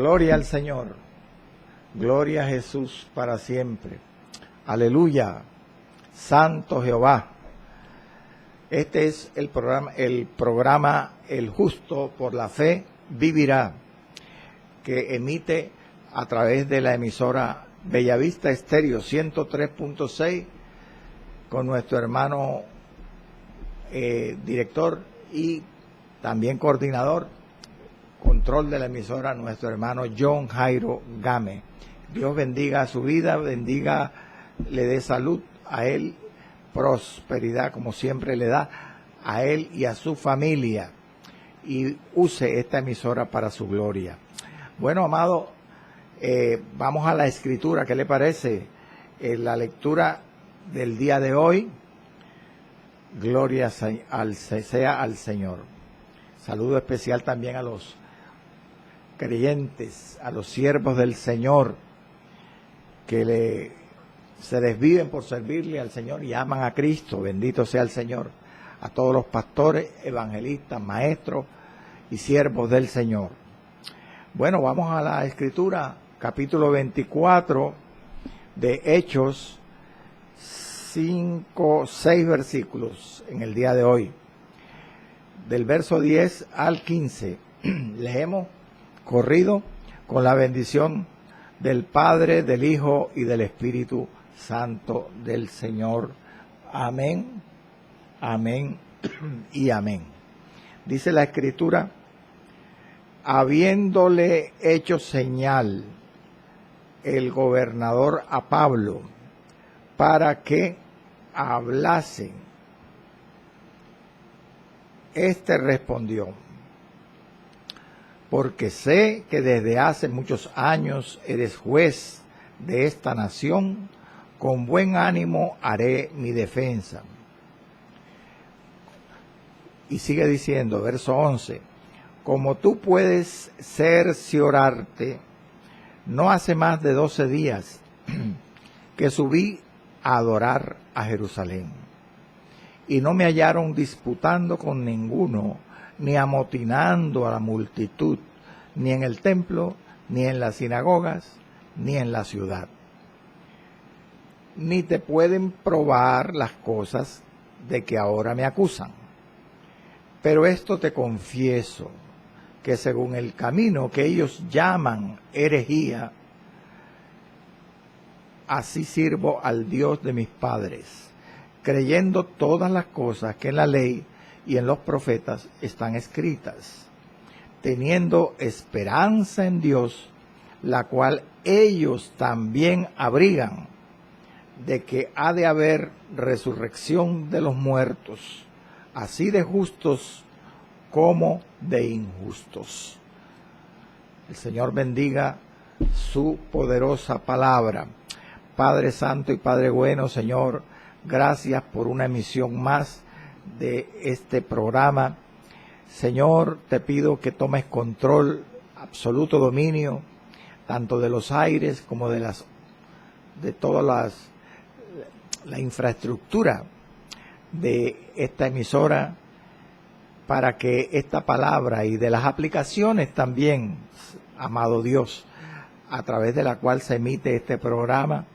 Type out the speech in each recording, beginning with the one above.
Gloria al Señor. Gloria a Jesús para siempre. Aleluya. Santo Jehová. Este es el programa El Justo por la Fe Vivirá, que emite a través de la emisora Bellavista Estéreo 103.6 con nuestro hermano director y también coordinador, control de la emisora, nuestro hermano John Jairo Game. Dios bendiga su vida, bendiga, le dé salud a él, prosperidad como siempre le da a él y a su familia, y use esta emisora para su gloria. Bueno, amado, vamos a la escritura. ¿Qué le parece? La lectura del día de hoy. Gloria sea al Señor. Saludo especial también a los creyentes, a los siervos del Señor que se desviven por servirle al Señor y aman a Cristo. Bendito sea el Señor. A todos los pastores, evangelistas, maestros y siervos del Señor. Bueno, vamos a la escritura, capítulo 24 de Hechos, 6 versículos en el día de hoy. Del verso 10 al 15, les hemos corrido con la bendición del Padre, del Hijo y del Espíritu Santo del Señor. Amén, amén y amén. Dice la Escritura: habiéndole hecho señal el gobernador a Pablo para que hablase, éste respondió: porque sé que desde hace muchos años eres juez de esta nación, con buen ánimo haré mi defensa. Y sigue diciendo, verso 11, como tú puedes cerciorarte, no hace más de 12 días que subí a adorar a Jerusalén, y no me hallaron disputando con ninguno, ni amotinando a la multitud, ni en el templo, ni en las sinagogas, ni en la ciudad. Ni te pueden probar las cosas de que ahora me acusan. Pero esto te confieso, que según el camino que ellos llaman herejía, así sirvo al Dios de mis padres, creyendo todas las cosas que en la ley y en los profetas están escritas, teniendo esperanza en Dios, la cual ellos también abrigan, de que ha de haber resurrección de los muertos, así de justos como de injustos. El Señor bendiga su poderosa palabra. Padre Santo y Padre bueno, Señor, gracias por una emisión más de este programa. Señor, te pido que tomes control, absoluto dominio, tanto de los aires como de toda la infraestructura de esta emisora, para que esta palabra y de las aplicaciones también, amado Dios, a través de la cual se emite este programa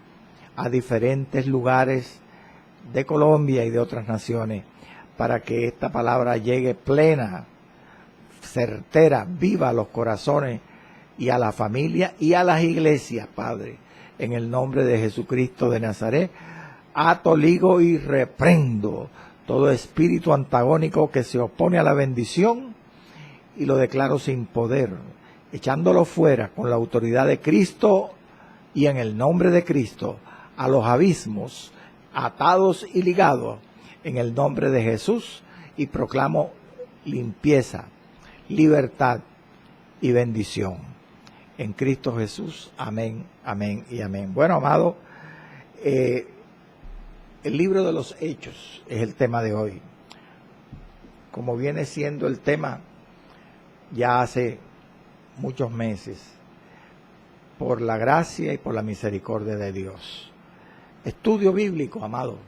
a diferentes lugares de Colombia y de otras naciones, para que esta palabra llegue plena, certera, viva a los corazones y a la familia y a las iglesias, Padre. En el nombre de Jesucristo de Nazaret, ato, ligo y reprendo todo espíritu antagónico que se opone a la bendición y lo declaro sin poder, echándolo fuera con la autoridad de Cristo y en el nombre de Cristo a los abismos, atados y ligados en el nombre de Jesús, y proclamo limpieza, libertad y bendición en Cristo Jesús. Amén, amén y amén. Bueno, amado, el libro de los Hechos es el tema de hoy, como viene siendo el tema ya hace muchos meses, por la gracia y por la misericordia de Dios. Estudio bíblico, amado,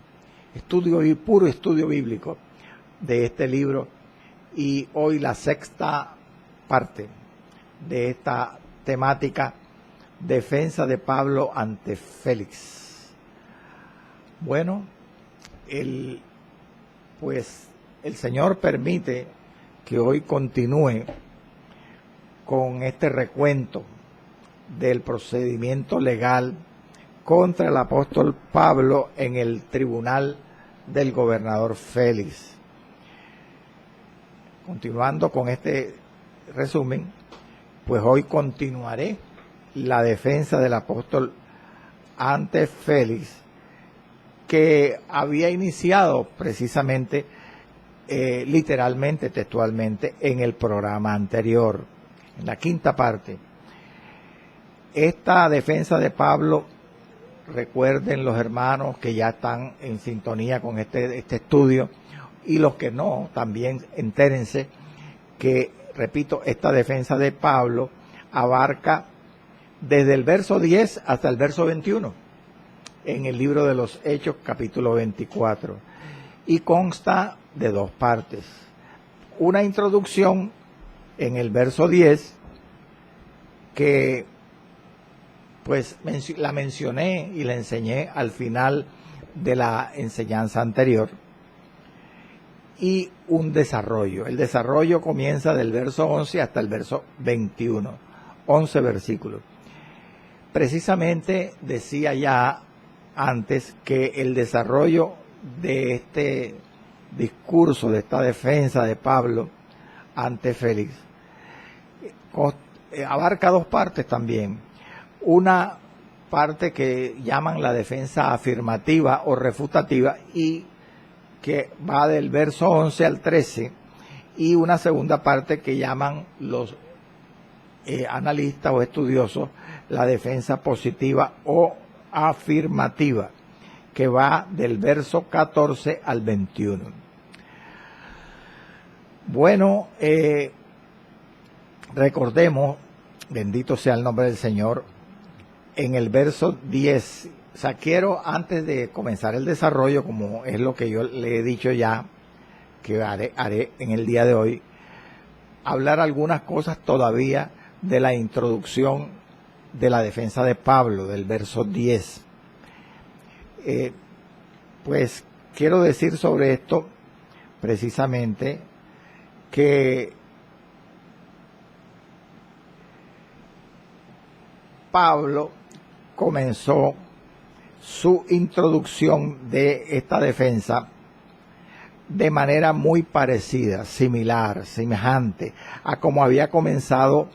puro estudio bíblico de este libro, y hoy la sexta parte de esta temática defensa de Pablo ante Félix. Bueno, pues el Señor permite que hoy continúe con este recuento del procedimiento legal contra el apóstol Pablo en el tribunal del gobernador Félix. Continuando con este resumen, pues hoy continuaré la defensa del apóstol ante Félix, que había iniciado precisamente, literalmente, textualmente, en el programa anterior, en la quinta parte. Esta defensa de Pablo, recuerden los hermanos que ya están en sintonía con este estudio, y los que no, también entérense que, repito, esta defensa de Pablo abarca desde el verso 10 hasta el verso 21 en el libro de los Hechos, capítulo 24, y consta de dos partes. Una introducción en el verso 10, que pues la mencioné y la enseñé al final de la enseñanza anterior, y un desarrollo. El desarrollo comienza del verso 11 hasta el verso 21, 11 versículos. Precisamente decía ya antes que el desarrollo de este discurso, de esta defensa de Pablo ante Félix, abarca dos partes también. Una parte que llaman la defensa afirmativa o refutativa, y que va del verso 11 al 13, y una segunda parte que llaman los analistas o estudiosos la defensa positiva o afirmativa, que va del verso 14 al 21. Bueno, recordemos, bendito sea el nombre del Señor, en el verso 10, o sea, quiero, antes de comenzar el desarrollo, como es lo que yo le he dicho ya, que haré en el día de hoy, hablar algunas cosas todavía de la introducción de la defensa de Pablo, del verso 10. Pues quiero decir sobre esto precisamente que Pablo comenzó su introducción de esta defensa de manera muy parecida, similar, semejante a como había comenzado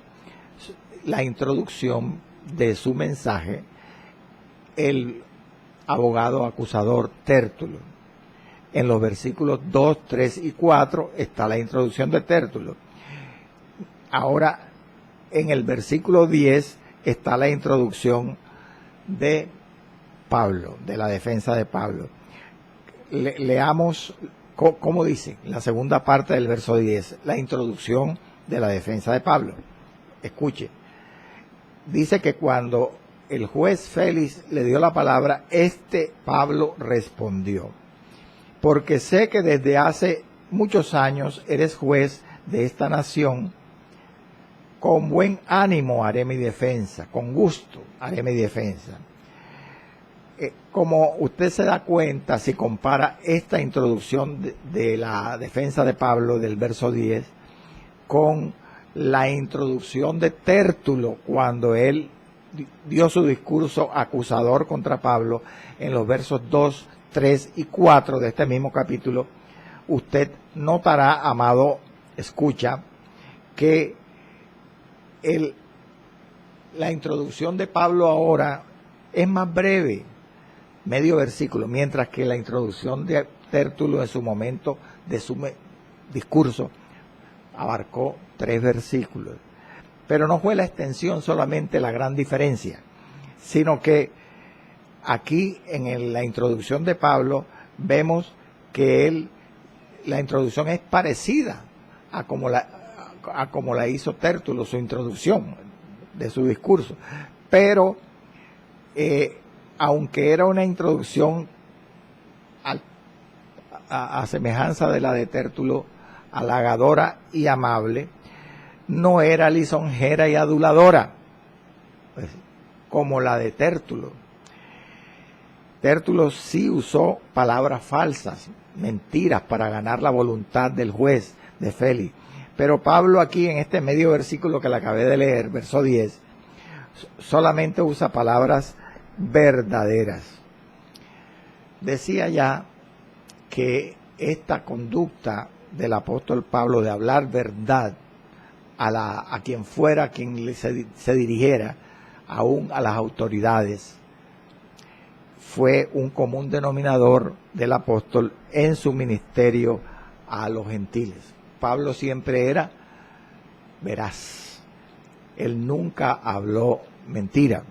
la introducción de su mensaje el abogado acusador Tértulo. En los versículos 2, 3 y 4 está la introducción de Tértulo. Ahora, en el versículo 10 está la introducción de Pablo, de la defensa de Pablo. Leamos cómo dice la segunda parte del verso 10, la introducción de la defensa de Pablo. Escuche. Dice que cuando el juez Félix le dio la palabra, Pablo respondió: porque sé que desde hace muchos años eres juez de esta nación, con buen ánimo haré mi defensa, con gusto haré mi defensa. Como usted se da cuenta, si compara esta introducción de la defensa de Pablo del verso 10 con la introducción de Tértulo cuando él dio su discurso acusador contra Pablo en los versos 2, 3 y 4 de este mismo capítulo, usted notará, amado escucha, que la introducción de Pablo ahora es más breve, medio versículo, mientras que la introducción de Tértulo en su momento de su discurso abarcó 3 versículos. Pero no fue la extensión solamente la gran diferencia, sino que aquí en la introducción de Pablo vemos que la introducción es parecida a como la hizo Tértulo, su introducción de su discurso. Pero aunque era una introducción a semejanza de la de Tértulo, halagadora y amable, no era lisonjera y aduladora. pues, como la de Tértulo. Tértulo sí usó palabras falsas, mentiras, para ganar la voluntad del juez, de Félix. Pero Pablo aquí, en este medio versículo que le acabé de leer, verso 10, solamente usa palabras verdaderas. Decía ya que esta conducta del apóstol Pablo de hablar verdad a quien fuera, quien se dirigiera, aún a las autoridades, fue un común denominador del apóstol en su ministerio a los gentiles. Pablo siempre era veraz. Él nunca habló mentira.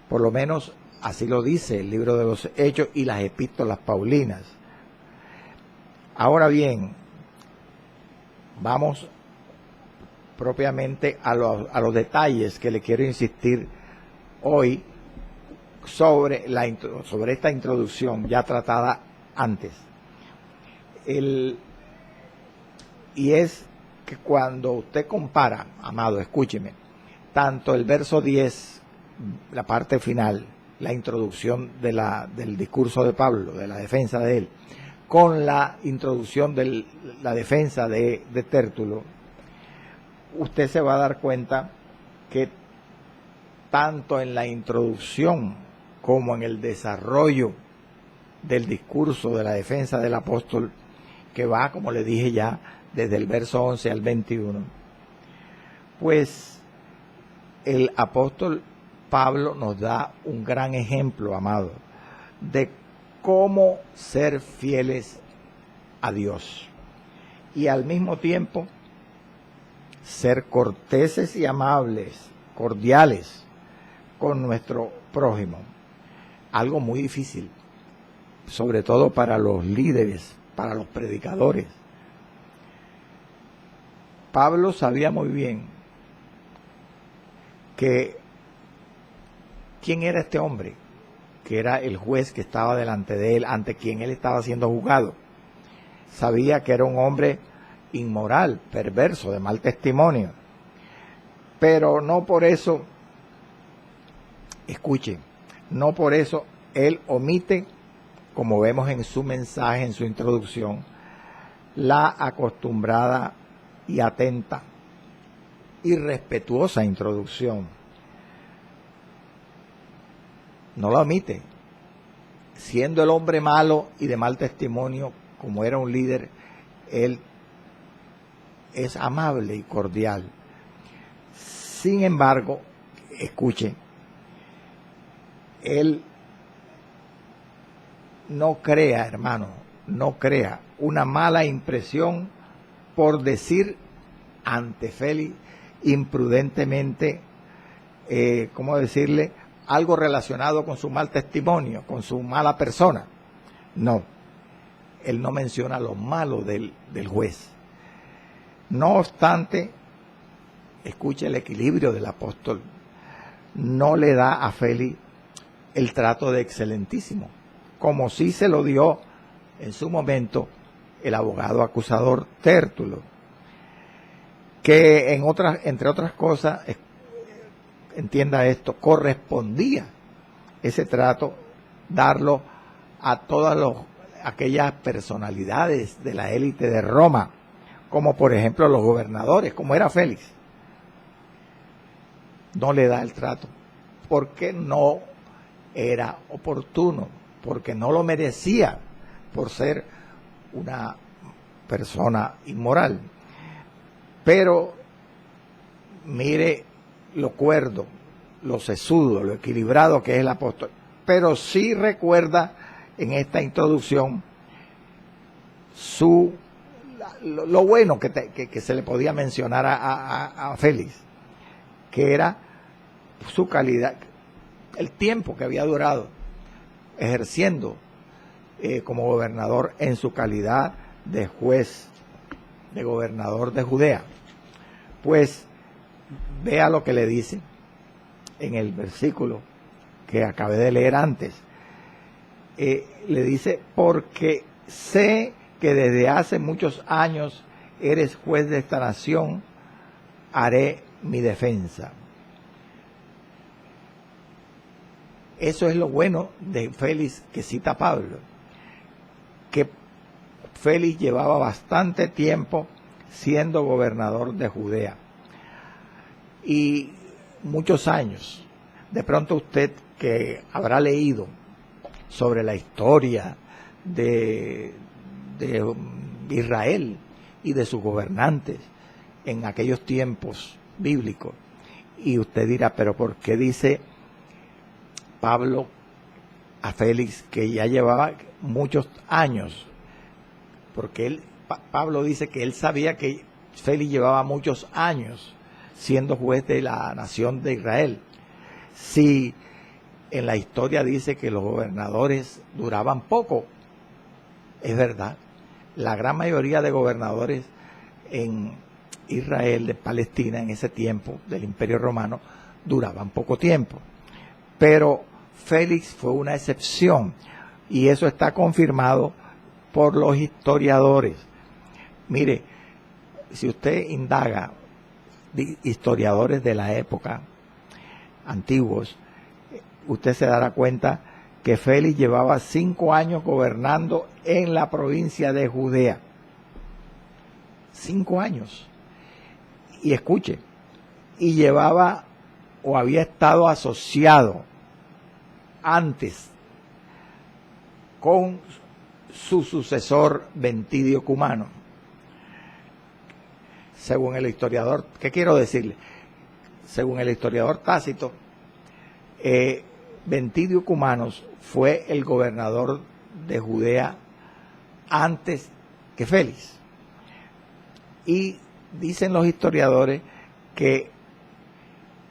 Por lo menos así lo dice el libro de los Hechos y las epístolas paulinas. Ahora bien, vamos propiamente a los detalles que le quiero insistir hoy sobre esta introducción ya tratada antes. Y es que cuando usted compara, amado, escúcheme, tanto el verso 10, la parte final, la introducción del discurso de Pablo, de la defensa de él, con la introducción de la defensa de Tértulo, usted se va a dar cuenta que tanto en la introducción como en el desarrollo del discurso de la defensa del apóstol, que va, como le dije ya, desde el verso 11 al 21, pues el apóstol Pablo nos da un gran ejemplo, amado, de cómo ser fieles a Dios y al mismo tiempo ser corteses y amables, cordiales con nuestro prójimo. Algo muy difícil, sobre todo para los líderes, para los predicadores. Pablo sabía muy bien que quién era este hombre, que era el juez que estaba delante de él, ante quien él estaba siendo juzgado. Sabía que era un hombre inmoral, perverso, de mal testimonio. Pero no por eso, escuchen, no por eso él omite, como vemos en su mensaje, en su introducción, la acostumbrada y atenta y respetuosa introducción. No la omite. Siendo el hombre malo y de mal testimonio, como era un líder, él es amable y cordial. Sin embargo, escuchen, él no crea, hermano, no crea una mala impresión por decir ante Félix imprudentemente, ¿cómo decirle?, algo relacionado con su mal testimonio, con su mala persona. No, él no menciona lo malo del juez. No obstante, escuche el equilibrio del apóstol, no le da a Félix el trato de excelentísimo, como sí se lo dio en su momento el abogado acusador Tértulo, que entre otras cosas, entienda esto, correspondía ese trato darlo a todas aquellas personalidades de la élite de Roma, como por ejemplo los gobernadores, como era Félix. No le da el trato, porque no era oportuno, porque no lo merecía por ser una persona inmoral. Pero mire lo cuerdo, lo sesudo, lo equilibrado que es el apóstol. Pero sí recuerda en esta introducción lo bueno que se le podía mencionar a Félix, que era su calidad, el tiempo que había durado ejerciendo como gobernador en su calidad de juez, de gobernador de Judea. Pues vea lo que le dice en el versículo que acabé de leer antes. Le dice, porque sé que desde hace muchos años eres juez de esta nación, haré mi defensa. eso es lo bueno de Félix que cita Pablo, que Félix llevaba bastante tiempo siendo gobernador de Judea y muchos años. De pronto usted que habrá leído sobre la historia de Israel y de sus gobernantes en aquellos tiempos bíblicos, y usted dirá, pero ¿por qué dice Pablo a Félix que ya llevaba muchos años? Porque Pablo dice que él sabía que Félix llevaba muchos años siendo juez de la nación de Israel. Si en la historia dice que los gobernadores duraban poco, es verdad. La gran mayoría de gobernadores en Israel, de Palestina, en ese tiempo del Imperio Romano, duraban poco tiempo. Pero Félix fue una excepción y eso está confirmado por los historiadores. Mire, si usted indaga historiadores de la época antiguos, usted se dará cuenta que Félix llevaba 5 años gobernando en la provincia de Judea. 5 años. Y escuche, y llevaba o había estado asociado antes con su sucesor Ventidio Cumano. Según el historiador, ¿qué quiero decirle? Según el historiador Tácito, Ventidio Cumanos fue el gobernador de Judea antes que Félix. Y dicen los historiadores que,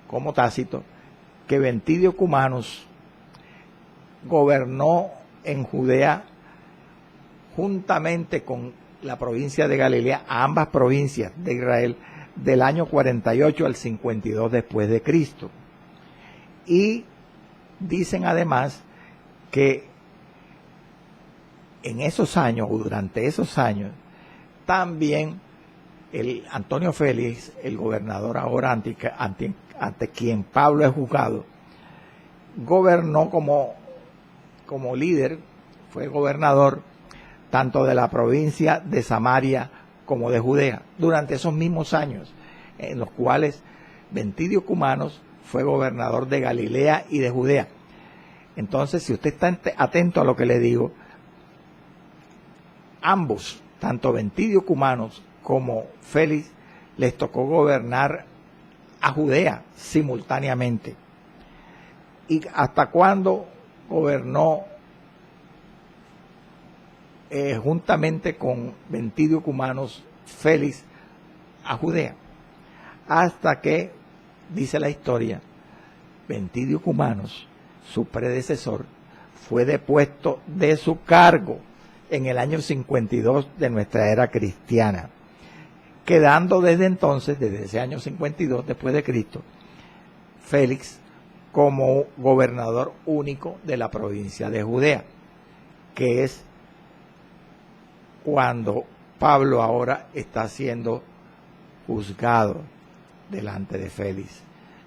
como Tácito, que Ventidio Cumanos gobernó en Judea juntamente con la provincia de Galilea, a ambas provincias de Israel, del año 48 al 52 después de Cristo. Y dicen además que en esos años, o durante esos años, también el Antonio Félix, el gobernador ahora ante quien Pablo es juzgado, gobernó como líder, fue gobernador tanto de la provincia de Samaria como de Judea, durante esos mismos años, en los cuales Ventidio Cumanos fue gobernador de Galilea y de Judea. Entonces, si usted está atento a lo que le digo, ambos, tanto Ventidio Cumanos como Félix, les tocó gobernar a Judea simultáneamente. ¿Y hasta cuándo gobernó juntamente con Ventidio Cumanos Félix a Judea? Hasta que, dice la historia, Ventidio Cumanos, su predecesor, fue depuesto de su cargo en el año 52 de nuestra era cristiana, quedando desde entonces, desde ese año 52 después de Cristo, Félix como gobernador único de la provincia de Judea, que es cuando Pablo ahora está siendo juzgado delante de Félix.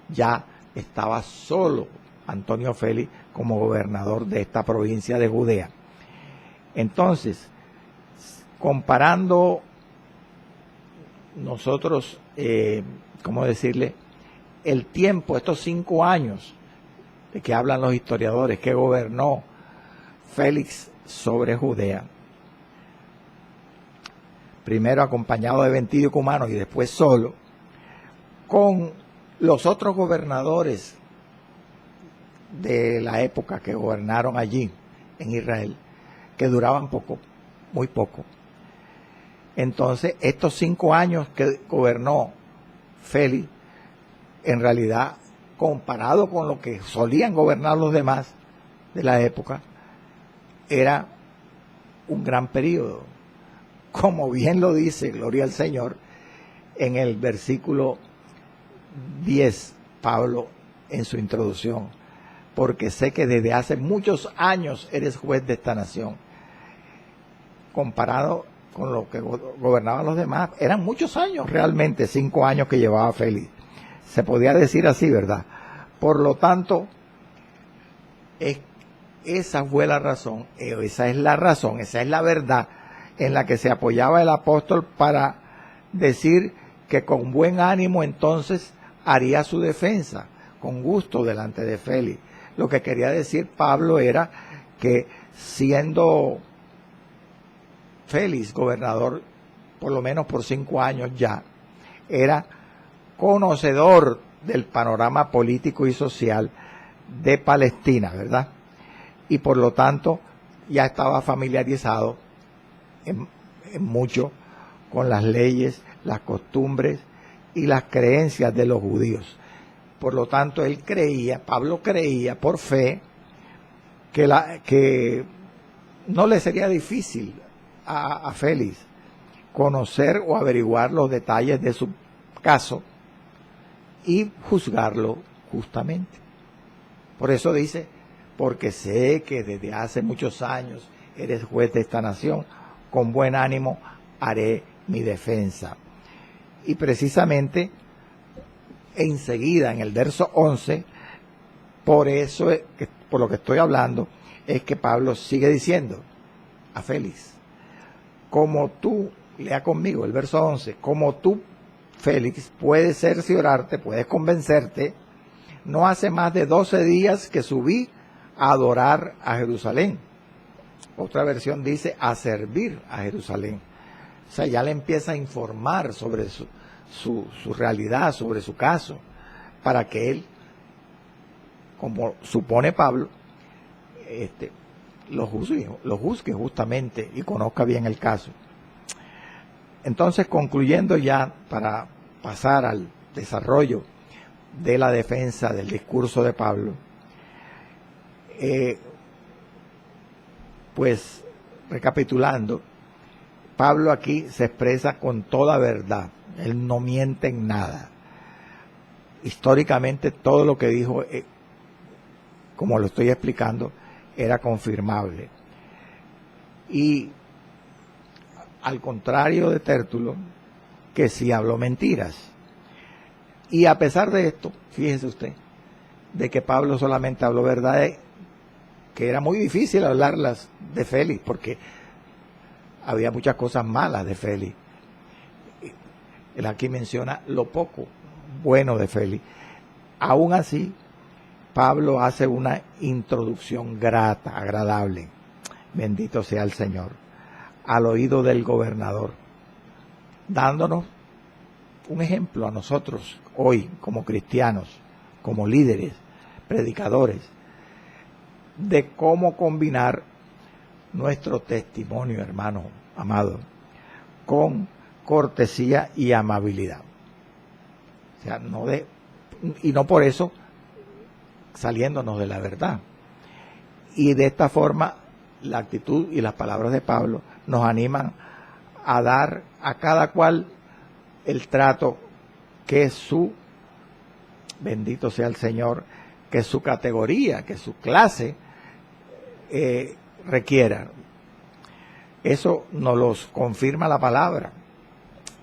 Ya estaba solo Antonio Félix como gobernador de esta provincia de Judea. Entonces, comparando nosotros, ¿cómo decirle?, el tiempo, estos 5 años de que hablan los historiadores, que gobernó Félix sobre Judea, primero acompañado de Ventidio Cumanos y después solo, con los otros gobernadores de la época que gobernaron allí en Israel, que duraban poco, muy poco. Entonces, estos 5 años que gobernó Félix, en realidad, comparado con lo que solían gobernar los demás de la época, era un gran periodo. Como bien lo dice, gloria al Señor, en el versículo 10, Pablo, en su introducción, porque sé que desde hace muchos años eres juez de esta nación. Comparado con lo que gobernaban los demás, eran muchos años realmente, 5 años que llevaba Félix. Se podía decir así, ¿verdad? Por lo tanto, es, esa fue la razón, esa es la razón, esa es la verdad en la que se apoyaba el apóstol para decir que con buen ánimo entonces haría su defensa, con gusto delante de Félix. Lo que quería decir Pablo era que siendo Félix gobernador, por lo menos por 5 años ya, era conocedor del panorama político y social de Palestina, ¿verdad? Y por lo tanto ya estaba familiarizado en mucho con las leyes, las costumbres y las creencias de los judíos. Por lo tanto, Pablo creía por fe que no le sería difícil a Félix conocer o averiguar los detalles de su caso y juzgarlo justamente. Por eso dice, porque sé que desde hace muchos años eres juez de esta nación, con buen ánimo haré mi defensa. Y precisamente enseguida en el verso 11, por eso, por lo que estoy hablando, es que Pablo sigue diciendo a Félix, como tú, lea conmigo el verso 11, como tú, Félix, puedes cerciorarte, puedes convencerte, no hace más de 12 días que subí a adorar a Jerusalén. Otra versión dice a servir a Jerusalén. O sea, ya le empieza a informar sobre su realidad, sobre su caso, para que él, como supone Pablo, lo juzgue justamente y conozca bien el caso. Entonces, concluyendo ya, para pasar al desarrollo de la defensa del discurso de Pablo, pues recapitulando, Pablo aquí se expresa con toda verdad, él no miente en nada. Históricamente todo lo que dijo, como lo estoy explicando, era confirmable. Y al contrario de Tértulo, que sí habló mentiras. Y a pesar de esto, fíjese usted, de que Pablo solamente habló verdades, que era muy difícil hablarlas de Félix, porque había muchas cosas malas de Félix. Él aquí menciona lo poco bueno de Félix. Aún así, Pablo hace una introducción grata, agradable, bendito sea el Señor, al oído del gobernador, dándonos un ejemplo a nosotros hoy como cristianos, como líderes, predicadores, de cómo combinar nuestro testimonio, hermano amado, con cortesía y amabilidad. O sea, no por eso saliéndonos de la verdad. Y de esta forma, la actitud y las palabras de Pablo nos animan a dar a cada cual el trato que bendito sea el Señor, que su categoría, que su clase requiera. Eso nos los confirma la palabra.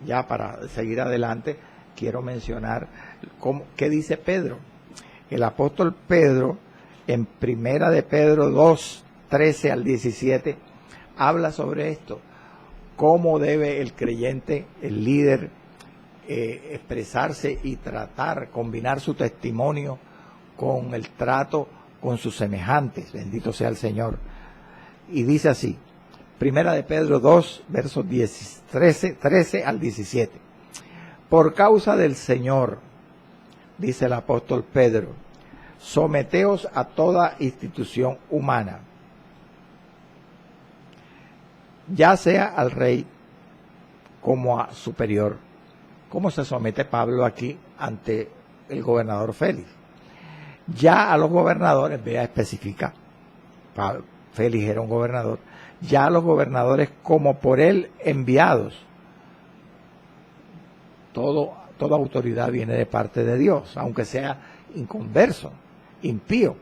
Ya para seguir adelante, quiero mencionar qué dice Pedro. El apóstol Pedro, en primera de Pedro 2, 13 al 17, habla sobre esto. Cómo debe el creyente, el líder, expresarse y tratar, combinar su testimonio con el trato con sus semejantes. Bendito sea el Señor. Y dice así, primera de Pedro 2, versos 13 al 17. Por causa del Señor, dice el apóstol Pedro, someteos a toda institución humana, ya sea al rey como a superior. ¿Cómo se somete Pablo aquí ante el gobernador Félix? Ya a los gobernadores, vea, especifica, Félix era un gobernador, ya a los gobernadores como por él enviados. Toda autoridad viene de parte de Dios, aunque sea inconverso, impío.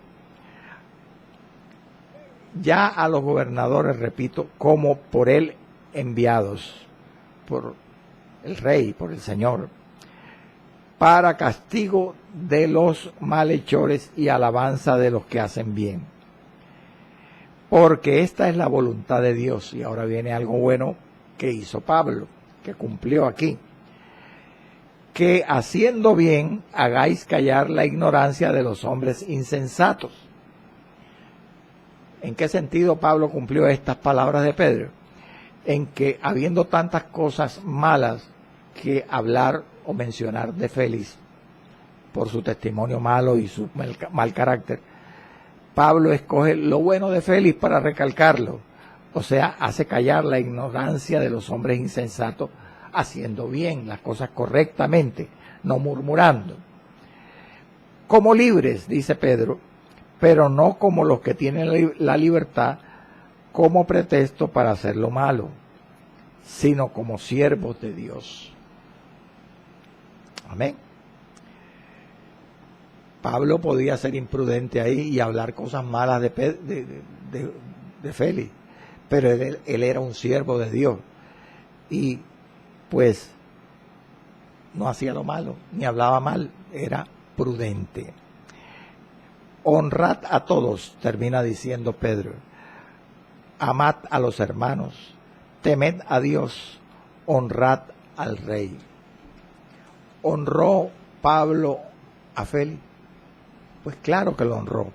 Ya a los gobernadores, repito, como por él enviados, por el rey, por el Señor, para castigo de los malhechores y alabanza de los que hacen bien. porque esta es la voluntad de Dios. Y ahora viene algo bueno que hizo Pablo, que cumplió aquí. Que haciendo bien hagáis callar la ignorancia de los hombres insensatos. ¿En qué sentido Pablo cumplió estas palabras de Pedro? En que habiendo tantas cosas malas que hablar o mencionar de Félix por su testimonio malo y su mal carácter, Pablo escoge lo bueno de Félix para recalcarlo. O sea, hace callar la ignorancia de los hombres insensatos, haciendo bien las cosas correctamente, no murmurando. Como libres, dice Pedro, pero no como los que tienen la libertad como pretexto para hacer lo malo, sino como siervos de Dios. Amén. Pablo podía ser imprudente ahí y hablar cosas malas de Félix, pero él era un siervo de Dios y pues no hacía lo malo, ni hablaba mal, era prudente. Honrad a todos, termina diciendo Pedro. Amad a los hermanos, temed a Dios, honrad al rey. ¿Honró Pablo a Félix? Pues claro que lo honró,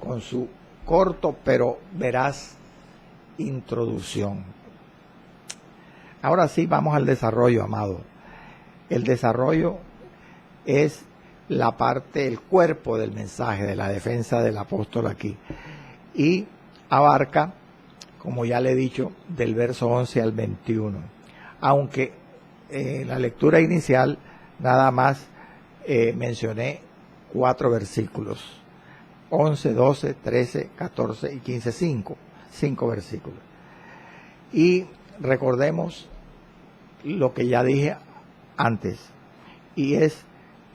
con su corto pero veraz introducción. Ahora sí vamos al desarrollo, amado. El desarrollo es la parte, el cuerpo del mensaje, de la defensa del apóstol aquí. Y abarca, como ya le he dicho, del verso 11 al 21. Aunque en la lectura inicial nada más mencioné 4 versículos. 11, 12, 13, 14 y 15, 5 versículos. Y recordemos lo que ya dije antes, y es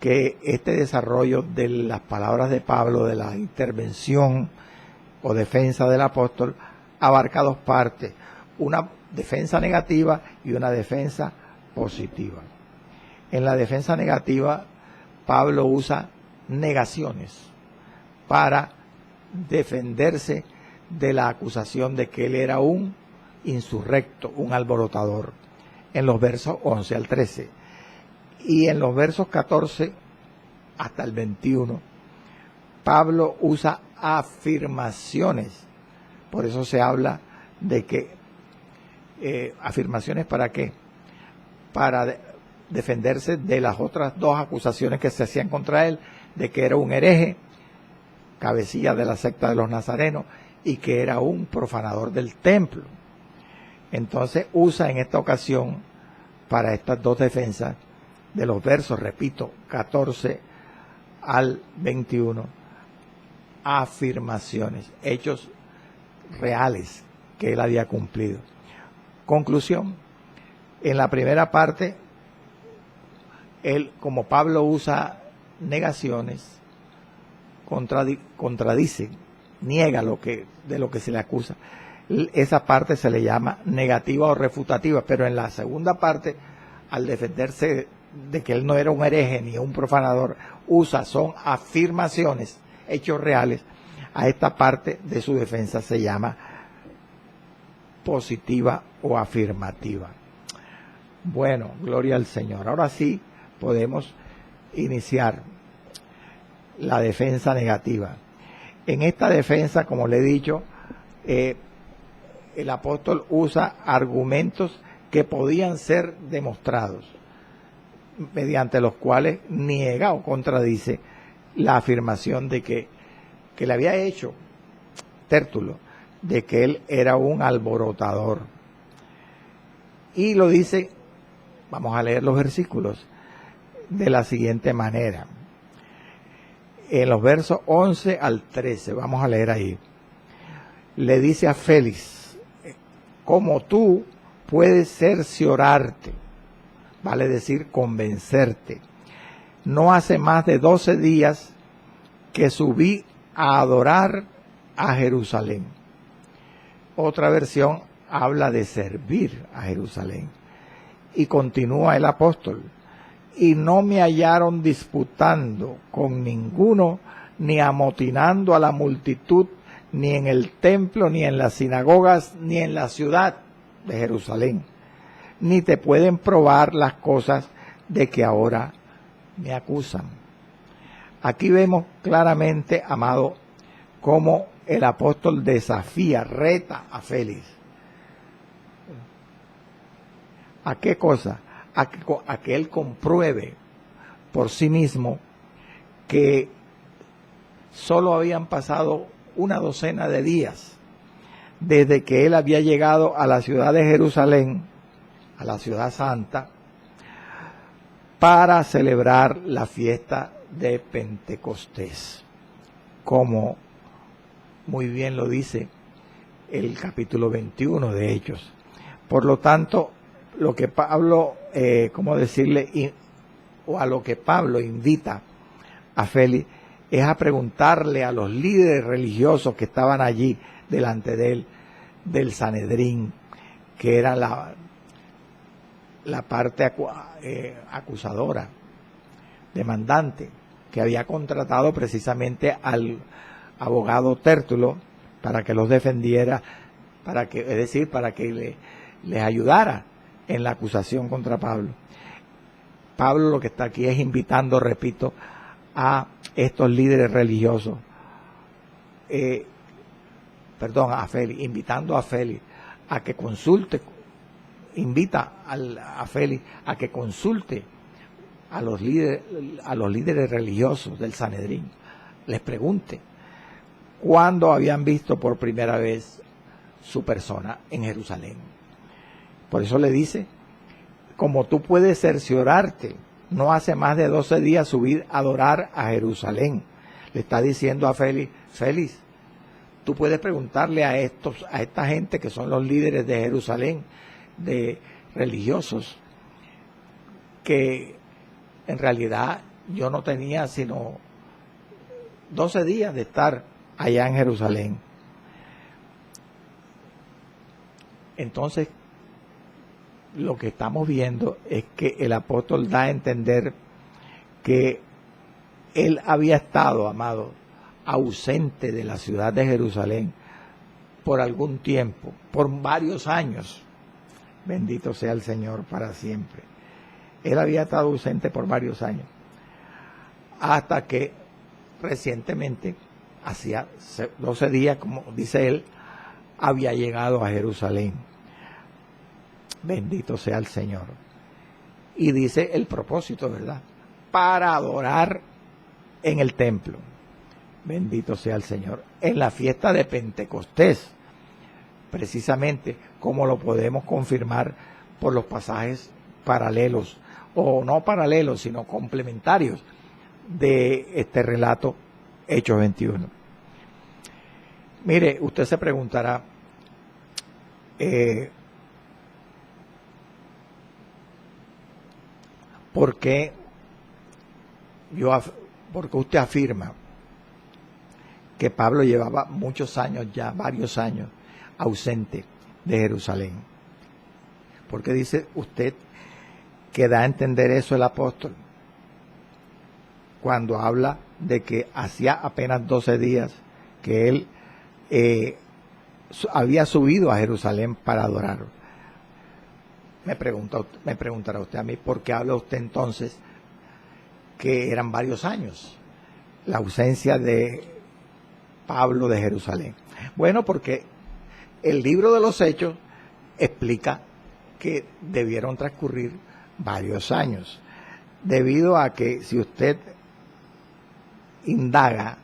que este desarrollo de las palabras de Pablo, de la intervención o defensa del apóstol, abarca 2 partes, una defensa negativa y una defensa positiva. En la defensa negativa, Pablo usa negaciones para defenderse de la acusación de que él era un insurrecto, un alborotador, en los versos 11 al 13. Y en los versos 14 hasta el 21, Pablo usa afirmaciones. Por eso se habla de que, ¿afirmaciones para qué? Para defenderse de las otras 2 acusaciones que se hacían contra él, de que era un hereje, cabecilla de la secta de los nazarenos, y que era un profanador del templo. Entonces usa en esta ocasión, para estas 2 defensas, de los versos, repito, 14 al 21, afirmaciones, hechos reales que él había cumplido. Conclusión: en la primera parte, él, como Pablo usa negaciones, contradice, niega de lo que se le acusa. Esa parte se le llama negativa o refutativa, pero en la segunda parte, al defenderse de que él no era un hereje ni un profanador, son afirmaciones, hechos reales. A esta parte de su defensa se llama positiva o afirmativa. Bueno, gloria al Señor. Ahora sí podemos iniciar la defensa negativa. En esta defensa, como le he dicho, el apóstol usa argumentos que podían ser demostrados, mediante los cuales niega o contradice la afirmación de que le había hecho Tértulo, de que él era un alborotador. Y lo dice, vamos a leer los versículos, de la siguiente manera. En los versos 11 al 13, vamos a leer ahí. Le dice a Félix: como tú puedes cerciorarte, vale decir convencerte. No hace más de 12 días que subí a adorar a Jerusalén. Otra versión habla de servir a Jerusalén. Y continúa el apóstol: y no me hallaron disputando con ninguno, ni amotinando a la multitud, ni en el templo, ni en las sinagogas, ni en la ciudad de Jerusalén, ni te pueden probar las cosas de que ahora me acusan. Aquí vemos claramente, amado, cómo el apóstol desafía, reta a Félix. ¿A qué cosa? A que él compruebe por sí mismo que solo habían pasado una docena de días desde que él había llegado a la ciudad de Jerusalén, a la ciudad santa, para celebrar la fiesta de Pentecostés, como muy bien lo dice el capítulo 21 de Hechos. Por lo tanto, lo que Pablo, o a lo que Pablo invita a Félix es a preguntarle a los líderes religiosos que estaban allí delante de él, del Sanedrín, que era la parte acusadora, demandante, que había contratado precisamente al abogado Tértulo para que los defendiera, para que les ayudara en la acusación contra Pablo. Pablo lo que está aquí es invitando, repito, a estos líderes religiosos, invitando a Félix a que consulte, a Félix a que consulte a los líderes religiosos del Sanedrín, les pregunte cuándo habían visto por primera vez su persona en Jerusalén. Por eso le dice, como tú puedes cerciorarte, no hace más de 12 días subir a adorar a Jerusalén. Le está diciendo a Félix, Félix, tú puedes preguntarle a esta gente que son los líderes de Jerusalén, de religiosos, que en realidad yo no tenía sino 12 días de estar allá en Jerusalén. Entonces, lo que estamos viendo es que el apóstol da a entender que él había estado, amado, ausente de la ciudad de Jerusalén por algún tiempo, por varios años. Bendito sea el Señor para siempre. Él había estado ausente por varios años, hasta que recientemente, hacía 12 días, como dice él, había llegado a Jerusalén. Bendito sea el Señor. Y dice el propósito, ¿verdad? Para adorar en el templo. Bendito sea el Señor. En la fiesta de Pentecostés, precisamente, como lo podemos confirmar por los pasajes paralelos, o no paralelos, sino complementarios de este relato, Hechos 21. Mire, usted se preguntará, ¿por qué usted afirma que Pablo llevaba muchos años ya, varios años, ausente de Jerusalén? ¿Por qué dice usted que da a entender eso el apóstol cuando habla de que hacía apenas 12 días que él había subido a Jerusalén para adorar? Me preguntará usted a mí, ¿por qué habla usted entonces que eran varios años la ausencia de Pablo de Jerusalén? Bueno, porque el libro de los Hechos explica que debieron transcurrir varios años, debido a que si usted indaga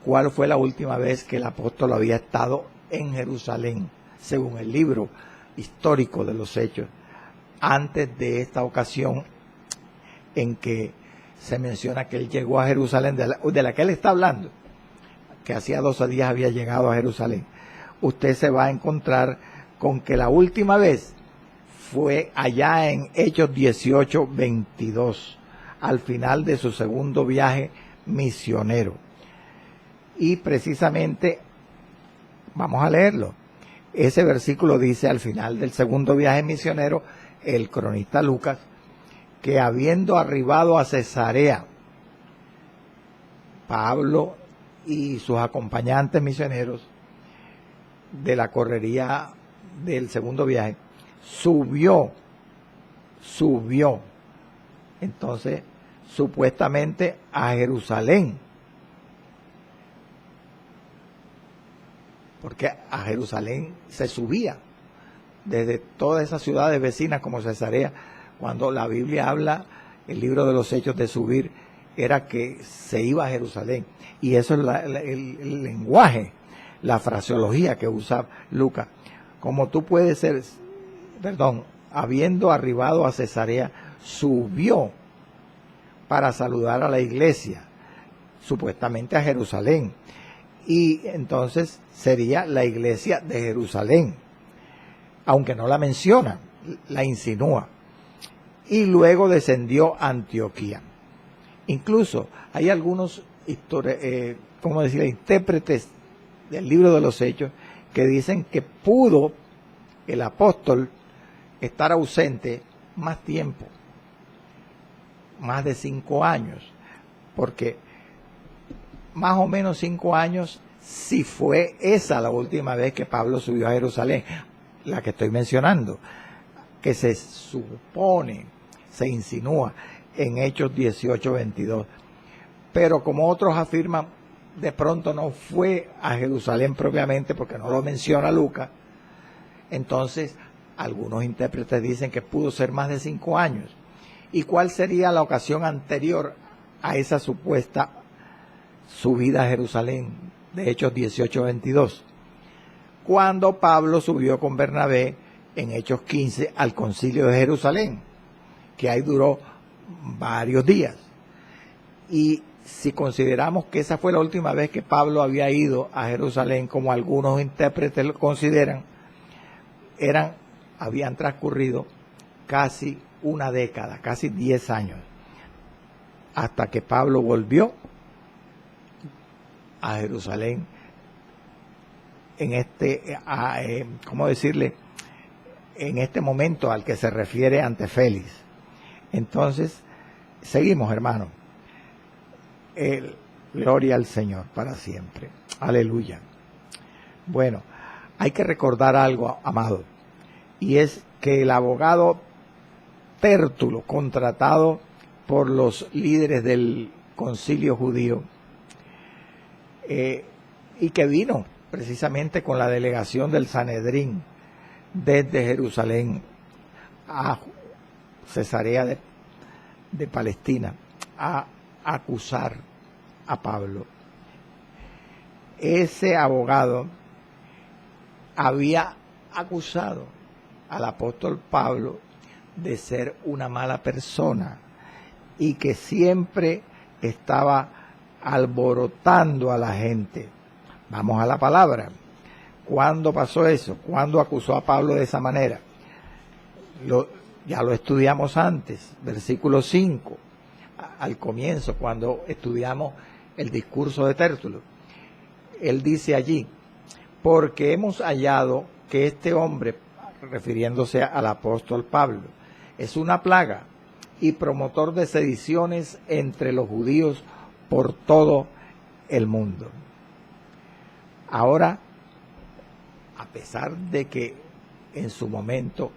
cuál fue la última vez que el apóstol había estado en Jerusalén, según el libro histórico de los Hechos, antes de esta ocasión en que se menciona que él llegó a Jerusalén, de la que él está hablando, que hacía 12 días había llegado a Jerusalén, usted se va a encontrar con que la última vez fue allá en Hechos 18:22, al final de su segundo viaje misionero. Y precisamente, vamos a leerlo, ese versículo dice al final del segundo viaje misionero, el cronista Lucas, que habiendo arribado a Cesarea, Pablo y sus acompañantes misioneros de la correría del segundo viaje, subió, entonces, supuestamente a Jerusalén, porque a Jerusalén se subía desde todas esas ciudades vecinas como Cesarea. Cuando la Biblia habla, el libro de los Hechos, de subir, era que se iba a Jerusalén. Y eso es el lenguaje, la fraseología que usa Lucas. Como tú puedes ser, habiendo arribado a Cesarea, subió para saludar a la iglesia, supuestamente a Jerusalén. Y entonces sería la iglesia de Jerusalén, aunque no la menciona, la insinúa. Y luego descendió a Antioquía. Incluso hay algunos intérpretes del libro de los Hechos que dicen que pudo el apóstol estar ausente más tiempo, más de 5 años, porque más o menos 5 años, si fue esa la última vez que Pablo subió a Jerusalén, la que estoy mencionando, que se supone, se insinúa en Hechos 18:22. Pero como otros afirman, de pronto no fue a Jerusalén propiamente, porque no lo menciona Lucas. Entonces, algunos intérpretes dicen que pudo ser más de 5 años. ¿Y cuál sería la ocasión anterior a esa supuesta subida a Jerusalén de Hechos 18:22? Cuando Pablo subió con Bernabé en Hechos 15 al concilio de Jerusalén, que ahí duró varios días. Y si consideramos que esa fue la última vez que Pablo había ido a Jerusalén, como algunos intérpretes lo consideran, habían transcurrido casi una década, casi 10 años, hasta que Pablo volvió a Jerusalén en en este momento al que se refiere ante Félix. Entonces, seguimos, hermano. Gloria al Señor para siempre. Aleluya. Bueno, hay que recordar algo, amado, y es que el abogado Tértulo, contratado por los líderes del concilio judío, y que vino precisamente con la delegación del Sanedrín desde Jerusalén a Cesarea de Palestina a acusar a Pablo. Ese abogado había acusado al apóstol Pablo de ser una mala persona y que siempre estaba alborotando a la gente. Vamos a la palabra. ¿Cuándo pasó eso? ¿Cuándo acusó a Pablo de esa manera? Ya lo estudiamos antes, versículo 5, al comienzo, cuando estudiamos el discurso de Tértulo. Él dice allí: porque hemos hallado que este hombre, refiriéndose al apóstol Pablo, es una plaga y promotor de sediciones entre los judíos por todo el mundo. Ahora, a pesar de que en su momento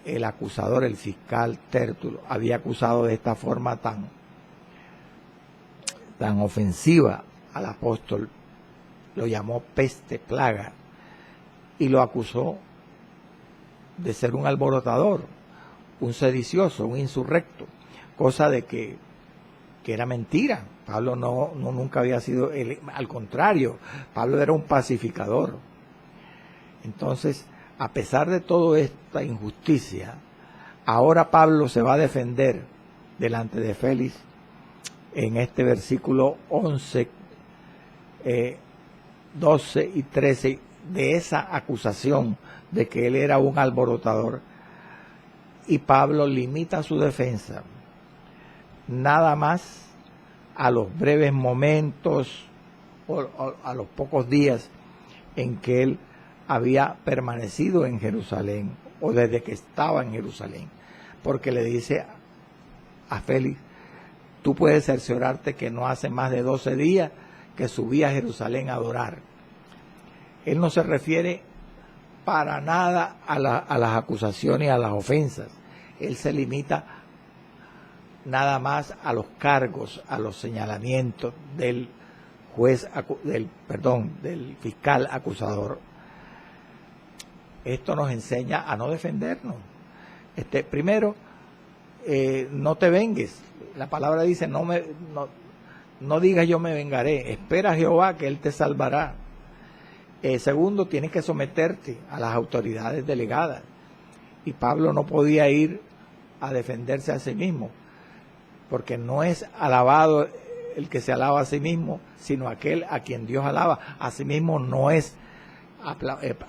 el acusador, el fiscal Tértulo, había acusado de esta forma tan ofensiva al apóstol, lo llamó peste, plaga, y lo acusó de ser un alborotador, un sedicioso, un insurrecto, cosa de que era mentira. Pablo nunca había sido, al contrario, Pablo era un pacificador. Entonces, a pesar de toda esta injusticia, ahora Pablo se va a defender delante de Félix en este versículo 11, 12 y 13, de esa acusación de que él era un alborotador. Y Pablo limita su defensa nada más a los breves momentos o a los pocos días en que él había permanecido en Jerusalén, o desde que estaba en Jerusalén, porque le dice a Félix: tú puedes cerciorarte que no hace más de 12 días que subía a Jerusalén a adorar. Él no se refiere para nada a las acusaciones y a las ofensas. Él se limita nada más a los cargos, a los señalamientos del del fiscal acusador. Esto nos enseña a no defendernos. Primero, no te vengues. La palabra dice, no digas yo me vengaré. Espera a Jehová que Él te salvará. Segundo, tienes que someterte a las autoridades delegadas. Y Pablo no podía ir a defenderse a sí mismo, porque no es alabado el que se alaba a sí mismo, sino aquel a quien Dios alaba. A sí mismo no es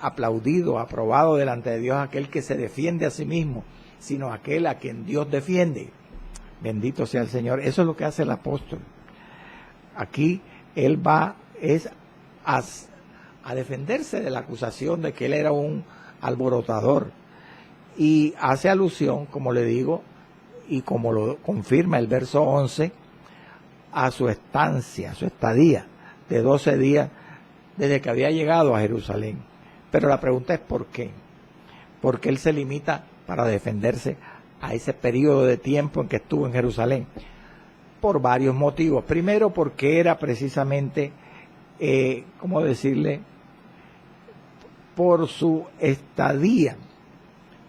aplaudido, aprobado delante de Dios aquel que se defiende a sí mismo, sino aquel a quien Dios defiende. Bendito sea el Señor. Eso es lo que hace el apóstol. Aquí él va a defenderse de la acusación de que él era un alborotador, y hace alusión, como le digo, y como lo confirma el verso 11, a su estancia, a su estadía de 12 días desde que había llegado a Jerusalén. Pero la pregunta es ¿por qué? Porque él se limita para defenderse a ese periodo de tiempo en que estuvo en Jerusalén. Por varios motivos. Primero, porque era precisamente, ¿cómo decirle? Por su estadía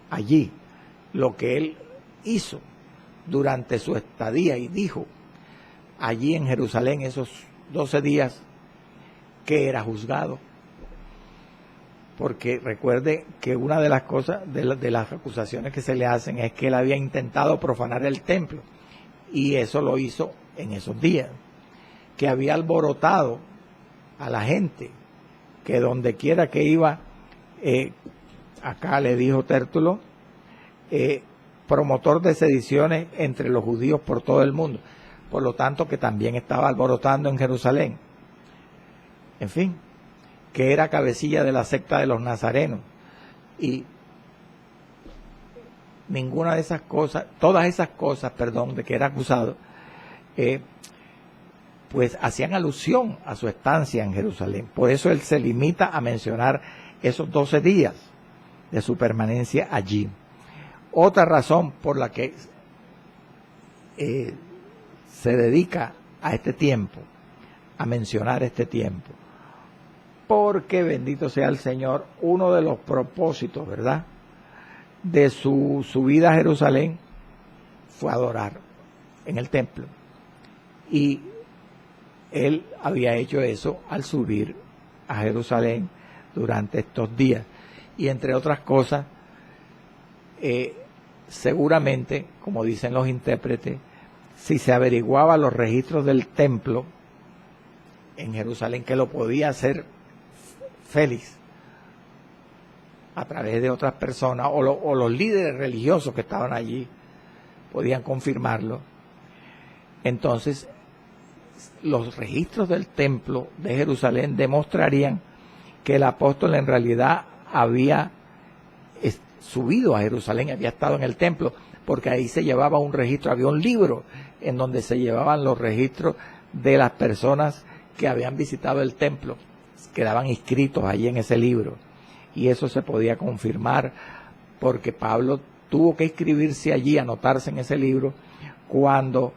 allí, lo que él hizo durante su estadía y dijo allí en Jerusalén esos 12 días, que era juzgado. Porque recuerde que una de las cosas, de las acusaciones que se le hacen es que él había intentado profanar el templo, y eso lo hizo en esos días, que había alborotado a la gente, que donde quiera que iba, acá le dijo Tértulo, promotor de sediciones entre los judíos por todo el mundo. Por lo tanto, que también estaba alborotando en Jerusalén. En fin, que era cabecilla de la secta de los nazarenos. Y ninguna de esas cosas, todas esas cosas, de que era acusado, pues hacían alusión a su estancia en Jerusalén. Por eso él se limita a mencionar esos 12 días de su permanencia allí. Otra razón por la que se dedica a este tiempo, a mencionar este tiempo, porque bendito sea el Señor, uno de los propósitos, ¿verdad?, de su subida a Jerusalén fue adorar en el templo, y él había hecho eso al subir a Jerusalén durante estos días, y entre otras cosas, seguramente, como dicen los intérpretes, si se averiguaba los registros del templo en Jerusalén, que lo podía hacer Félix a través de otras personas, o los líderes religiosos que estaban allí podían confirmarlo, entonces los registros del templo de Jerusalén demostrarían que el apóstol en realidad había subido a Jerusalén, había estado en el templo, porque ahí se llevaba un registro, había un libro en donde se llevaban los registros de las personas que habían visitado el templo, quedaban inscritos allí en ese libro, y eso se podía confirmar porque Pablo tuvo que inscribirse allí, anotarse en ese libro, cuando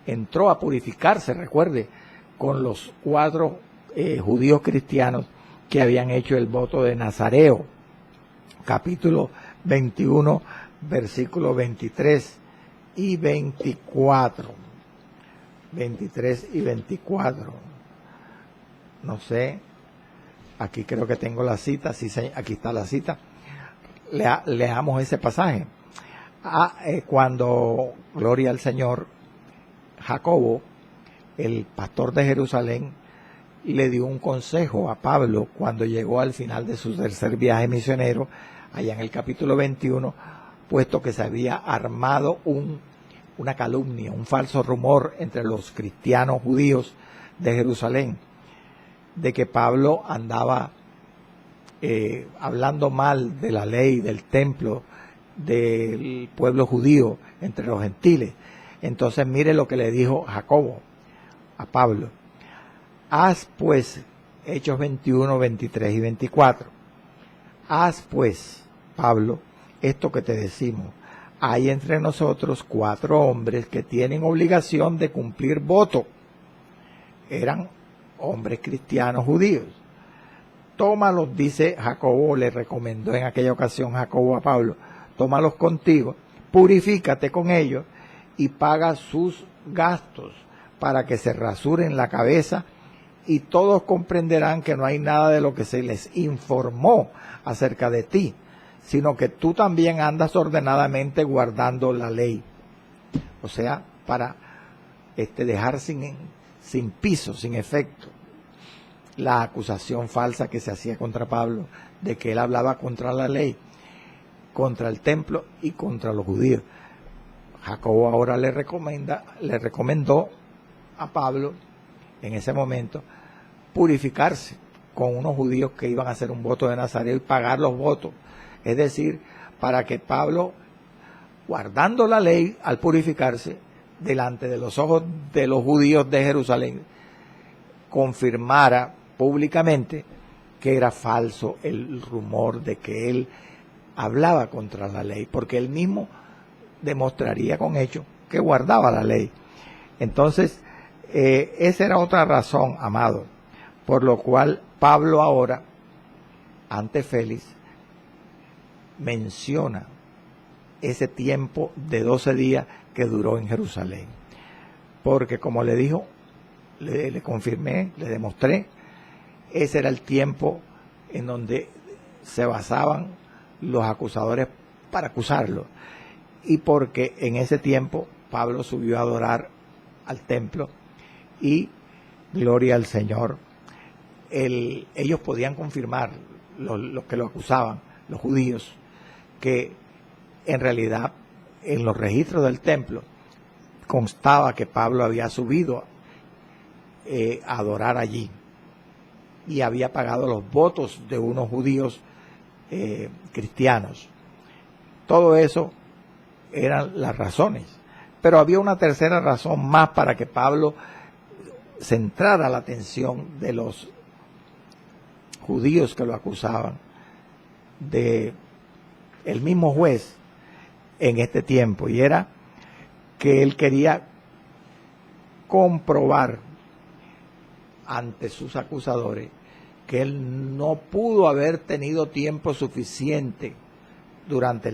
entró a purificarse, recuerde, con los 4 judíos cristianos que habían hecho el voto de Nazareo, capítulo 21, versículos 23 y 24. 23 y 24. No sé, aquí creo que tengo la cita, sí, aquí está la cita. Leamos ese pasaje. Cuando, gloria al Señor, Jacobo, el pastor de Jerusalén, le dio un consejo a Pablo cuando llegó al final de su tercer viaje misionero, allá en el capítulo 21, puesto que se había armado una calumnia, un falso rumor entre los cristianos judíos de Jerusalén, de que Pablo andaba hablando mal de la ley, del templo, del pueblo judío entre los gentiles. Entonces mire lo que le dijo Jacobo a Pablo: Haz pues, Hechos 21, 23 y 24. Haz pues, Pablo, esto que te decimos. Hay entre nosotros 4 hombres que tienen obligación de cumplir voto. Eran hombres cristianos judíos. Tómalos, dice Jacobo, le recomendó en aquella ocasión Jacobo a Pablo, tómalos contigo, purifícate con ellos y paga sus gastos para que se rasuren la cabeza, y todos comprenderán que no hay nada de lo que se les informó acerca de ti, sino que tú también andas ordenadamente guardando la ley. O sea, para dejar sin piso, sin efecto, la acusación falsa que se hacía contra Pablo, de que él hablaba contra la ley, contra el templo y contra los judíos. Jacobo ahora le recomendó a Pablo, en ese momento, purificarse con unos judíos que iban a hacer un voto de Nazareo y pagar los votos. Es decir, para que Pablo, guardando la ley, al purificarse, delante de los ojos de los judíos de Jerusalén, confirmara públicamente que era falso el rumor de que él hablaba contra la ley, porque él mismo demostraría con hechos que guardaba la ley. Entonces, esa era otra razón, amado, por lo cual Pablo ahora, ante Félix, menciona ese tiempo de 12 días que duró en Jerusalén. Porque como le dijo, le confirmé, le demostré, ese era el tiempo en donde se basaban los acusadores para acusarlo. Y porque en ese tiempo Pablo subió a adorar al templo y gloria al Señor. Ellos podían confirmar, los que lo acusaban, los judíos, que en realidad en los registros del templo constaba que Pablo había subido a adorar allí y había pagado los votos de unos judíos cristianos. Todo eso eran las razones, pero había una tercera razón más para que Pablo centrara la atención de los judíos que lo acusaban, de el mismo juez en este tiempo, y era que él quería comprobar ante sus acusadores que él no pudo haber tenido tiempo suficiente durante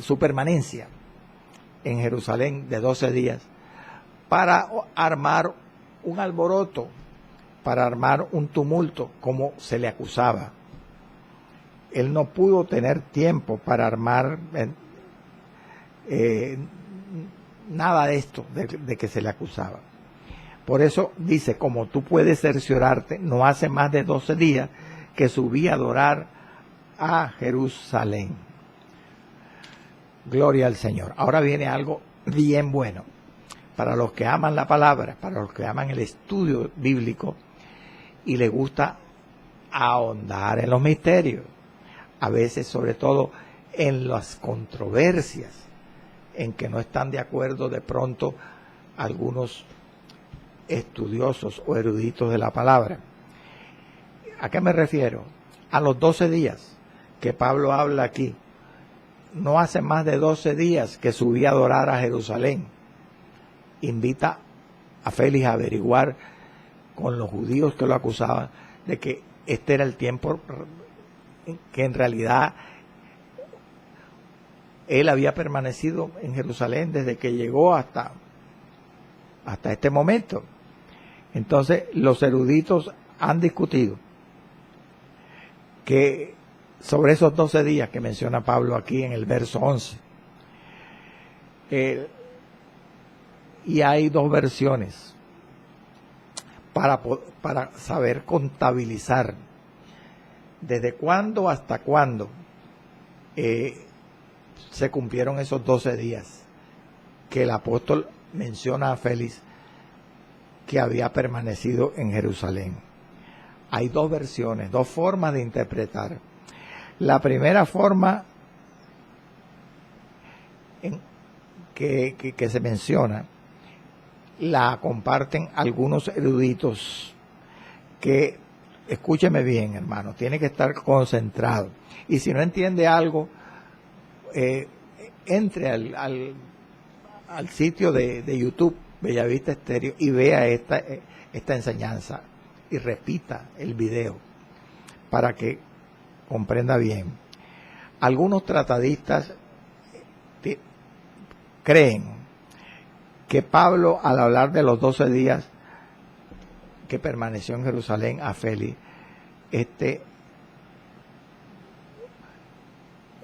su permanencia en Jerusalén de 12 días para armar un alboroto, para armar un tumulto como se le acusaba. Él no pudo tener tiempo para armar nada de esto de que se le acusaba. Por eso dice, como tú puedes cerciorarte, no hace más de 12 días que subí a adorar a Jerusalén. Gloria al Señor. Ahora viene algo bien bueno. Para los que aman la palabra, para los que aman el estudio bíblico y les gusta ahondar en los misterios, a veces sobre todo en las controversias en que no están de acuerdo de pronto algunos estudiosos o eruditos de la palabra. ¿A qué me refiero? A los 12 días que Pablo habla aquí. No hace más de 12 días que subí a adorar a Jerusalén. Invita a Félix a averiguar con los judíos que lo acusaban de que este era el tiempo que en realidad él había permanecido en Jerusalén desde que llegó hasta este momento. Entonces los eruditos han discutido que sobre esos 12 días que menciona Pablo aquí en el verso 11, y hay dos versiones para saber contabilizar desde cuándo hasta cuándo se cumplieron esos 12 días que el apóstol menciona a Félix que había permanecido en Jerusalén. Hay dos versiones, dos formas de interpretar. La primera forma que se menciona la comparten algunos eruditos que, escúcheme bien, hermano, tiene que estar concentrado. Y si no entiende algo, entre al sitio de YouTube, Bellavista Estéreo, y vea esta enseñanza y repita el video para que comprenda bien. Algunos tratadistas creen que Pablo, al hablar de los 12 días que permaneció en Jerusalén a Félix,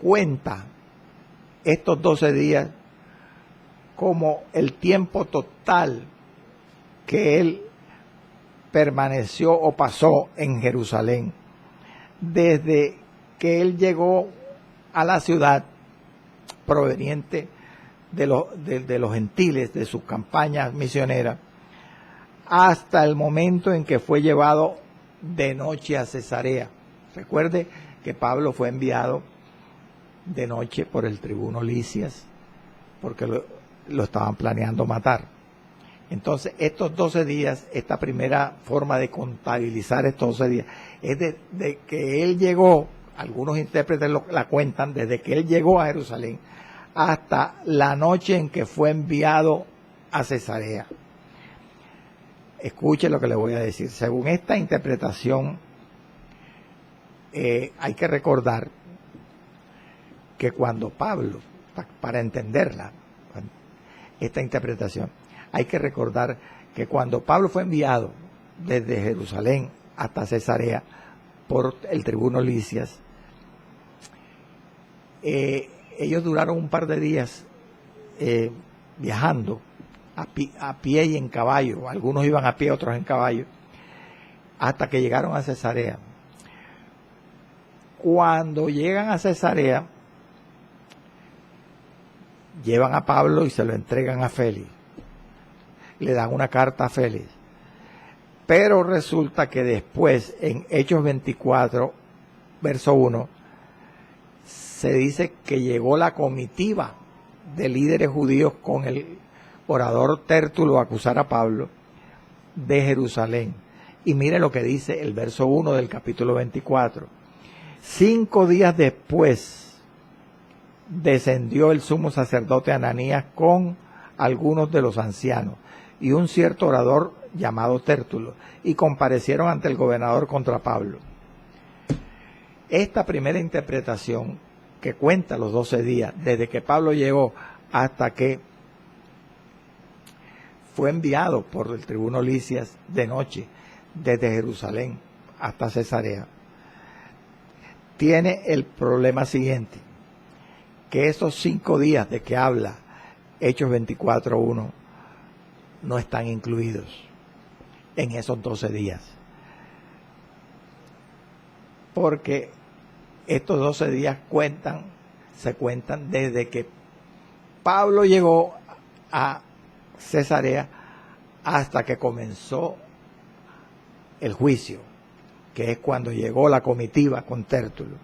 cuenta estos 12 días como el tiempo total que él permaneció o pasó en Jerusalén, desde que él llegó a la ciudad proveniente de los gentiles, de sus campañas misioneras, hasta el momento en que fue llevado de noche a Cesarea. Recuerde que Pablo fue enviado de noche por el tribuno Lisias, porque lo estaban planeando matar. Entonces, estos 12 días, esta primera forma de contabilizar estos 12 días, es de que él llegó, algunos intérpretes la cuentan, desde que él llegó a Jerusalén hasta la noche en que fue enviado a Cesarea. Escuche lo que le voy a decir. Según esta interpretación, hay que recordar que cuando Pablo, para entenderla, esta interpretación, hay que recordar que cuando Pablo fue enviado desde Jerusalén hasta Cesarea por el tribuno Lisias, ellos duraron un par de días viajando a pie y en caballo. Algunos iban a pie, otros en caballo, hasta que llegaron a Cesarea. Cuando llegan a Cesarea, llevan a Pablo y se lo entregan a Félix. Le dan una carta a Félix. Pero resulta que después, en Hechos 24, verso 1, se dice que llegó la comitiva de líderes judíos con el orador Tértulo a acusar a Pablo de Jerusalén. Y mire lo que dice el verso 1 del capítulo 24. 5 días después descendió el sumo sacerdote Ananías con algunos de los ancianos y un cierto orador llamado Tértulo, y comparecieron ante el gobernador contra Pablo. Esta primera interpretación, que cuenta los 12 días, desde que Pablo llegó hasta que fue enviado por el tribuno Lisias de noche, desde Jerusalén hasta Cesarea, tiene el problema siguiente, que esos 5 días de que habla Hechos 24:1 no están incluidos en esos 12 días. Porque estos 12 días se cuentan desde que Pablo llegó a Cesarea hasta que comenzó el juicio, que es cuando llegó la comitiva con Tértulo.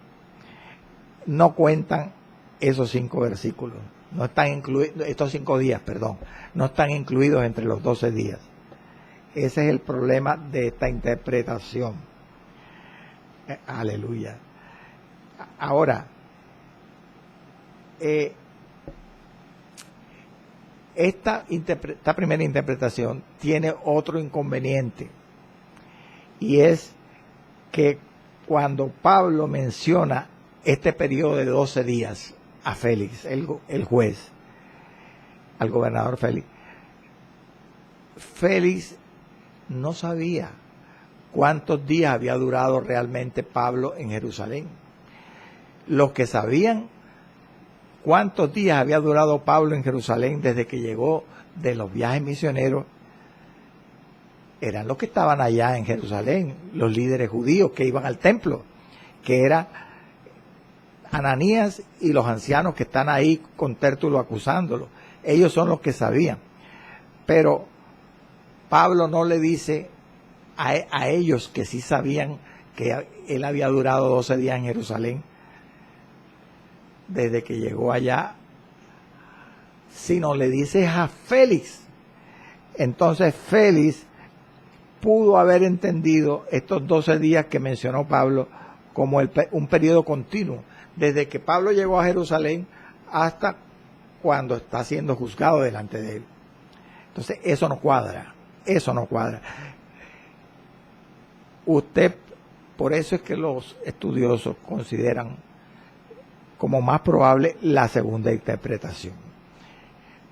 No cuentan esos 5 versículos, no están incluidos, estos 5 días, perdón, no están incluidos entre los 12 días. Ese es el problema de esta interpretación. Aleluya. Ahora, esta primera interpretación tiene otro inconveniente, y es que cuando Pablo menciona este periodo de 12 días a Félix, el juez, al gobernador Félix, Félix no sabía cuántos días había durado realmente Pablo en Jerusalén. Los que sabían cuántos días había durado Pablo en Jerusalén desde que llegó de los viajes misioneros eran los que estaban allá en Jerusalén, los líderes judíos que iban al templo, que era Ananías y los ancianos que están ahí con Tértulo acusándolo. Ellos son los que sabían. Pero Pablo no le dice a ellos que sí sabían que él había durado 12 días en Jerusalén desde que llegó allá sino le dice a Félix. Entonces Félix pudo haber entendido estos 12 días que mencionó Pablo como un periodo continuo, desde que Pablo llegó a Jerusalén hasta cuando está siendo juzgado delante de él. Entonces eso no cuadra. Usted, por eso es que los estudiosos consideran como más probable la segunda interpretación.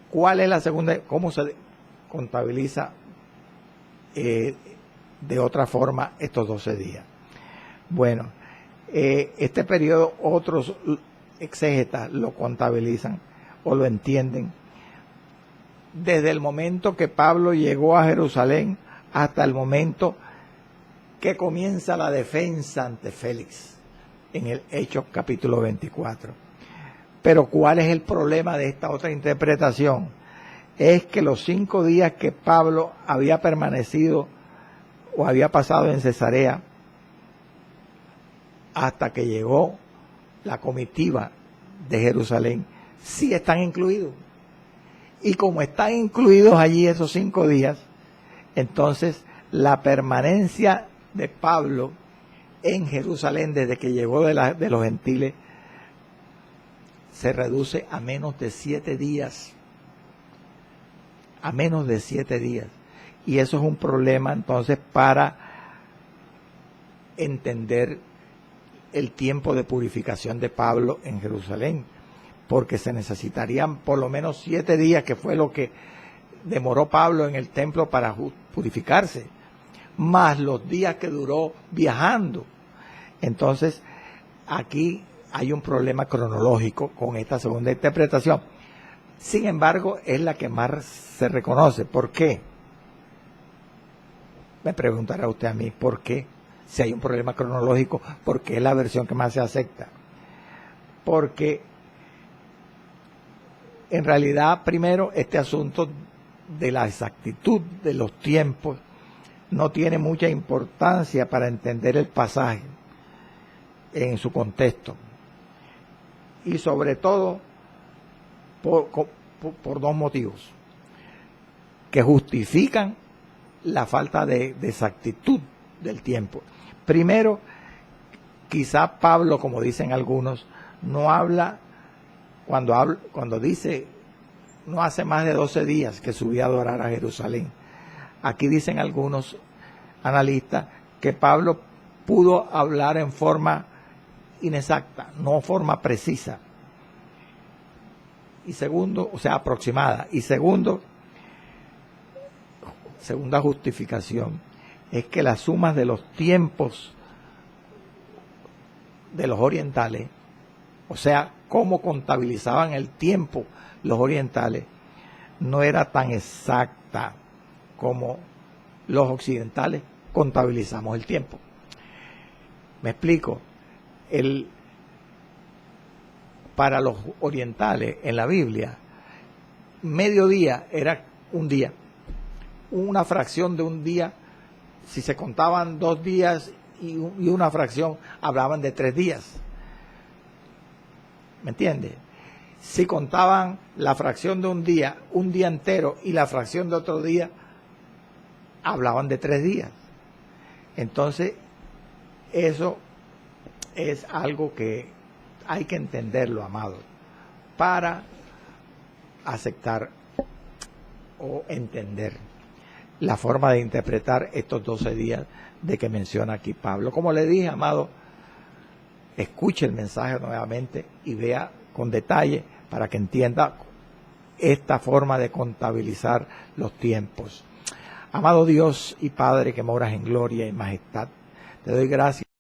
¿Cuál es la segunda? ¿Cómo se contabiliza de otra forma estos 12 días? Bueno, este periodo otros exégetas lo contabilizan o lo entienden desde el momento que Pablo llegó a Jerusalén hasta el momento que comienza la defensa ante Félix en el Hechos capítulo 24. Pero ¿cuál es el problema de esta otra interpretación? Es que los 5 días que Pablo había permanecido o había pasado en Cesarea hasta que llegó la comitiva de Jerusalén, sí están incluidos. Y como están incluidos allí esos 5 días, entonces la permanencia de Pablo en Jerusalén desde que llegó de los gentiles se reduce a menos de 7 días. A menos de 7 días. Y eso es un problema entonces para entender el tiempo de purificación de Pablo en Jerusalén, porque se necesitarían por lo menos 7 días, que fue lo que demoró Pablo en el templo para purificarse, más los días que duró viajando. Entonces, aquí hay un problema cronológico con esta segunda interpretación. Sin embargo, es la que más se reconoce. ¿Por qué? Me preguntará usted a mí, ¿por qué? Si hay un problema cronológico, ¿por qué es la versión que más se acepta? Porque en realidad, primero, este asunto de la exactitud de los tiempos no tiene mucha importancia para entender el pasaje en su contexto. Y sobre todo, por 2 motivos que justifican la falta de exactitud del tiempo. Primero, quizá Pablo, como dicen algunos, no habla, cuando dice, no hace más de 12 días que subí a adorar a Jerusalén. Aquí dicen algunos analistas que Pablo pudo hablar en forma inexacta, no forma precisa. Y segundo, o sea, aproximada. Y segunda justificación, es que las sumas de los tiempos de los orientales, o sea, cómo contabilizaban el tiempo los orientales, no era tan exacta como los occidentales contabilizamos el tiempo. ¿Me explico? Para los orientales, en la Biblia, mediodía era un día, una fracción de un día. Si se contaban 2 días y una fracción, hablaban de 3 días. ¿Me entiende? Si contaban la fracción de un día entero, y la fracción de otro día, hablaban de 3 días. Entonces, eso es algo que hay que entenderlo, amado, para aceptar o entender la forma de interpretar estos 12 días de que menciona aquí Pablo. Como le dije, amado, escuche el mensaje nuevamente y vea con detalle para que entienda esta forma de contabilizar los tiempos. Amado Dios y Padre que moras en gloria y majestad, te doy gracias